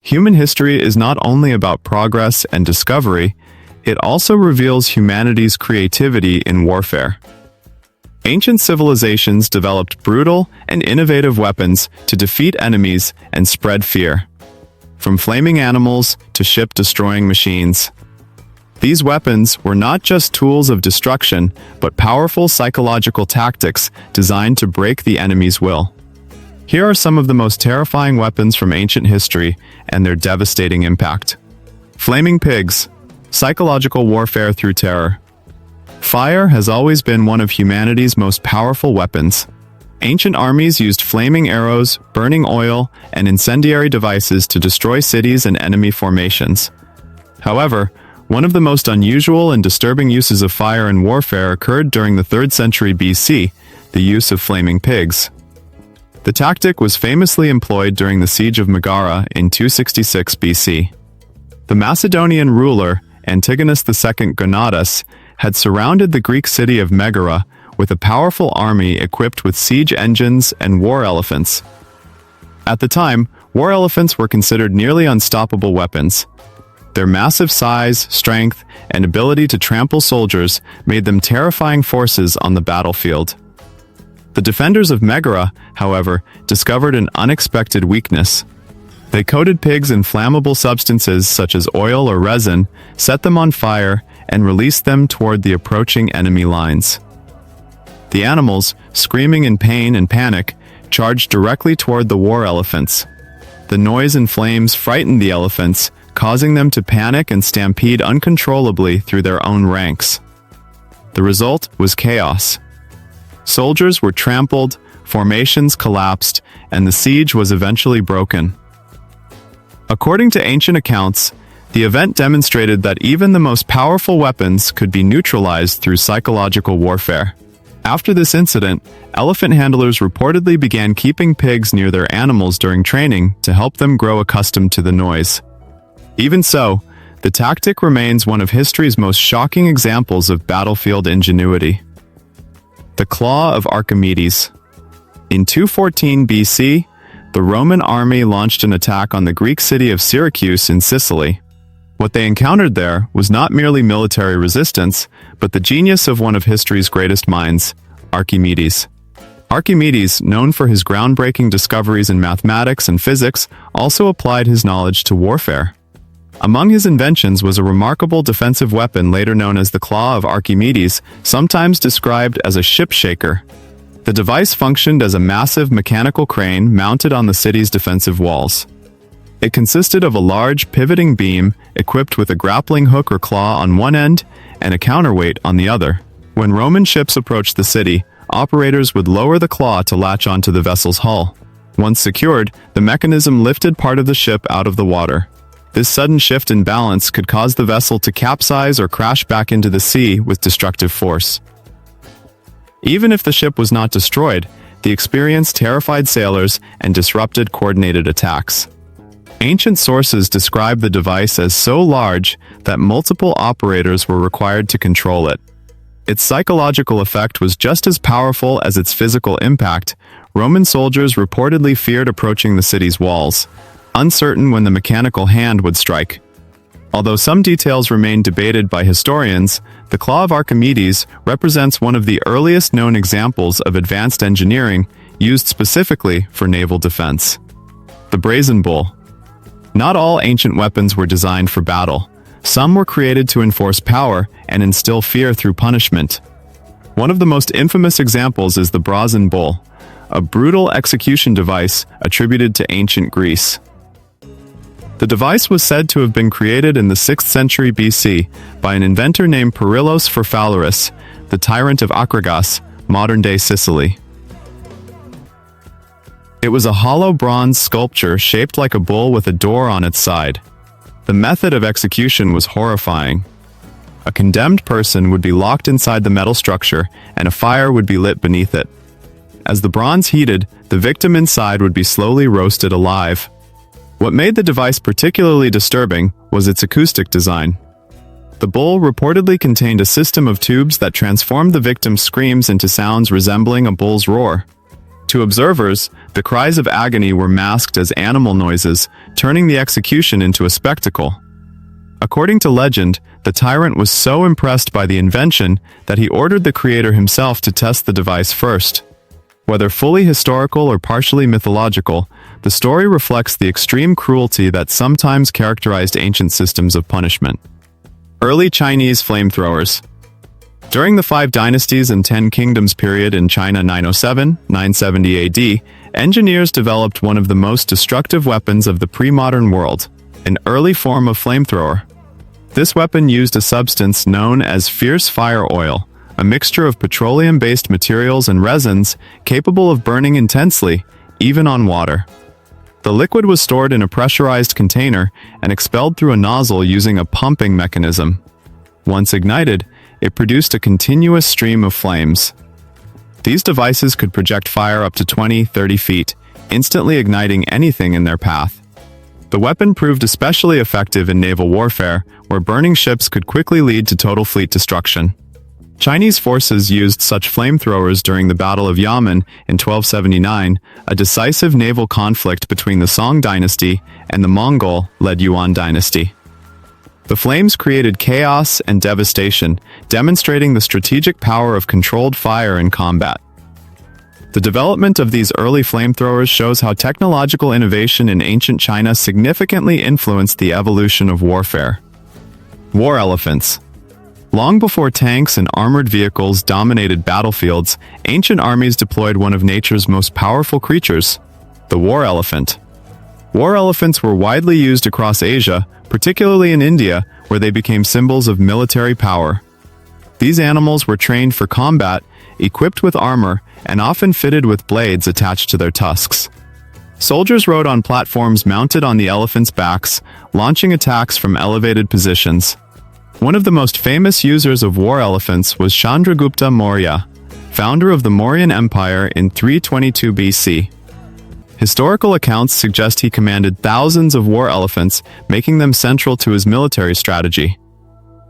Human history is not only about progress and discovery, it also reveals humanity's creativity in warfare. Ancient civilizations developed brutal and innovative weapons to defeat enemies and spread fear. From flaming animals to ship-destroying machines. These weapons were not just tools of destruction, but powerful psychological tactics designed to break the enemy's will. Here are some of the most terrifying weapons from ancient history and their devastating impact. Flaming pigs, psychological warfare through terror. Fire has always been one of humanity's most powerful weapons. Ancient armies used flaming arrows, burning oil, and incendiary devices to destroy cities and enemy formations. However, one of the most unusual and disturbing uses of fire in warfare occurred during the 3rd century BC, the use of flaming pigs. The tactic was famously employed during the siege of Megara in 266 BC. The Macedonian ruler, Antigonus II Gonatas, had surrounded the Greek city of Megara with a powerful army equipped with siege engines and war elephants. At the time, war elephants were considered nearly unstoppable weapons. Their massive size, strength, and ability to trample soldiers made them terrifying forces on the battlefield. The defenders of Megara, however, discovered an unexpected weakness. They coated pigs in flammable substances such as oil or resin, set them on fire, and released them toward the approaching enemy lines. The animals, screaming in pain and panic, charged directly toward the war elephants. The noise and flames frightened the elephants, causing them to panic and stampede uncontrollably through their own ranks. The result was chaos. Soldiers were trampled, formations collapsed, and the siege was eventually broken. According to ancient accounts, the event demonstrated that even the most powerful weapons could be neutralized through psychological warfare. After this incident, elephant handlers reportedly began keeping pigs near their animals during training to help them grow accustomed to the noise. Even so, the tactic remains one of history's most shocking examples of battlefield ingenuity. The Claw of Archimedes. In 214 BC, the Roman army launched an attack on the Greek city of Syracuse in Sicily. What they encountered there was not merely military resistance, but the genius of one of history's greatest minds, Archimedes. Archimedes, known for his groundbreaking discoveries in mathematics and physics, also applied his knowledge to warfare. Among his inventions was a remarkable defensive weapon later known as the Claw of Archimedes, sometimes described as a ship shaker. The device functioned as a massive mechanical crane mounted on the city's defensive walls. It consisted of a large, pivoting beam equipped with a grappling hook or claw on one end and a counterweight on the other. When Roman ships approached the city, operators would lower the claw to latch onto the vessel's hull. Once secured, the mechanism lifted part of the ship out of the water. This sudden shift in balance could cause the vessel to capsize or crash back into the sea with destructive force. Even if the ship was not destroyed, the experience terrified sailors and disrupted coordinated attacks. Ancient sources describe the device as so large that multiple operators were required to control it. Its psychological effect was just as powerful as its physical impact. Roman soldiers reportedly feared approaching the city's walls, uncertain when the mechanical hand would strike. Although some details remain debated by historians, the Claw of Archimedes represents one of the earliest known examples of advanced engineering used specifically for naval defense. The Brazen Bull. Not all ancient weapons were designed for battle. Some were created to enforce power and instill fear through punishment. One of the most infamous examples is the Brazen Bull, a brutal execution device attributed to ancient Greece. The device was said to have been created in the 6th century BC by an inventor named Perilos Phalaris, the tyrant of Acragas, modern-day Sicily. It was a hollow bronze sculpture shaped like a bull with a door on its side. The method of execution was horrifying. A condemned person would be locked inside the metal structure, and a fire would be lit beneath it. As the bronze heated, the victim inside would be slowly roasted alive. What made the device particularly disturbing was its acoustic design. The bull reportedly contained a system of tubes that transformed the victim's screams into sounds resembling a bull's roar. To observers, the cries of agony were masked as animal noises, turning the execution into a spectacle. According to legend, the tyrant was so impressed by the invention that he ordered the creator himself to test the device first. Whether fully historical or partially mythological, the story reflects the extreme cruelty that sometimes characterized ancient systems of punishment. Early Chinese flamethrowers. During the 5 Dynasties and 10 Kingdoms period in China 907-970 AD, engineers developed one of the most destructive weapons of the pre-modern world, an early form of flamethrower. This weapon used a substance known as fierce fire oil, a mixture of petroleum-based materials and resins capable of burning intensely, even on water. The liquid was stored in a pressurized container and expelled through a nozzle using a pumping mechanism. Once ignited, it produced a continuous stream of flames. These devices could project fire up to 20-30 feet, instantly igniting anything in their path. The weapon proved especially effective in naval warfare, where burning ships could quickly lead to total fleet destruction. Chinese forces used such flamethrowers during the Battle of Yamen in 1279, a decisive naval conflict between the Song dynasty and the Mongol-led Yuan dynasty. The flames created chaos and devastation, demonstrating the strategic power of controlled fire in combat. The development of these early flamethrowers shows how technological innovation in ancient China significantly influenced the evolution of warfare. War elephants. Long before tanks and armored vehicles dominated battlefields, ancient armies deployed one of nature's most powerful creatures, the war elephant. War elephants were widely used across Asia, particularly in India, where they became symbols of military power. These animals were trained for combat, equipped with armor, and often fitted with blades attached to their tusks. Soldiers rode on platforms mounted on the elephants' backs, launching attacks from elevated positions. One of the most famous users of war elephants was Chandragupta Maurya, founder of the Mauryan Empire in 322 BC. Historical accounts suggest he commanded thousands of war elephants, making them central to his military strategy.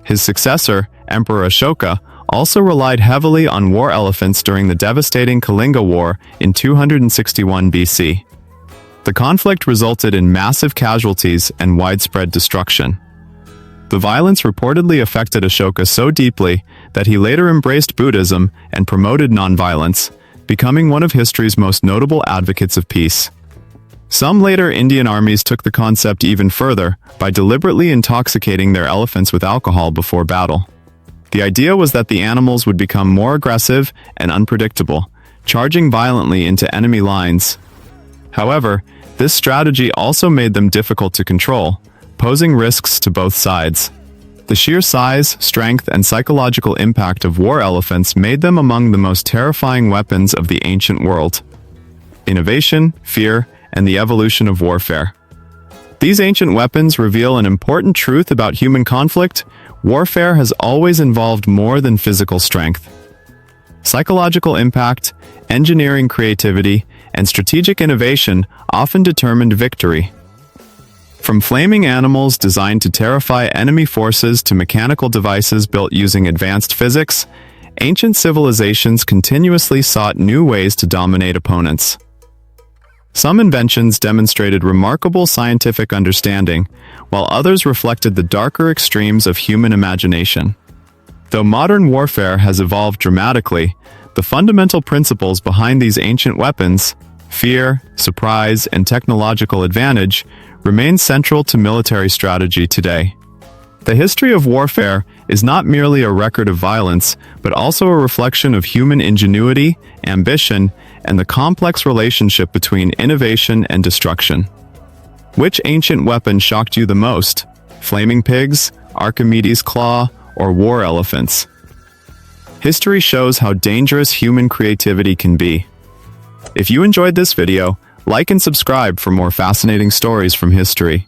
His successor, Emperor Ashoka, also relied heavily on war elephants during the devastating Kalinga War in 261 BC. The conflict resulted in massive casualties and widespread destruction. The violence reportedly affected Ashoka so deeply that he later embraced Buddhism and promoted nonviolence, becoming one of history's most notable advocates of peace. Some later Indian armies took the concept even further by deliberately intoxicating their elephants with alcohol before battle. The idea was that the animals would become more aggressive and unpredictable, charging violently into enemy lines. However, this strategy also made them difficult to control, posing risks to both sides. The sheer size, strength, and psychological impact of war elephants made them among the most terrifying weapons of the ancient world. Innovation, fear, and the evolution of warfare. These ancient weapons reveal an important truth about human conflict. Warfare has always involved more than physical strength. Psychological impact, engineering creativity, and strategic innovation often determined victory. From flaming animals designed to terrify enemy forces to mechanical devices built using advanced physics, ancient civilizations continuously sought new ways to dominate opponents. Some inventions demonstrated remarkable scientific understanding, while others reflected the darker extremes of human imagination. Though modern warfare has evolved dramatically, the fundamental principles behind these ancient weapons, fear, surprise, and technological advantage, remain central to military strategy today. The history of warfare is not merely a record of violence, but also a reflection of human ingenuity, ambition, and the complex relationship between innovation and destruction. Which ancient weapon shocked you the most? Flaming pigs, Archimedes' claw, or war elephants? History shows how dangerous human creativity can be. If you enjoyed this video, like and subscribe for more fascinating stories from history.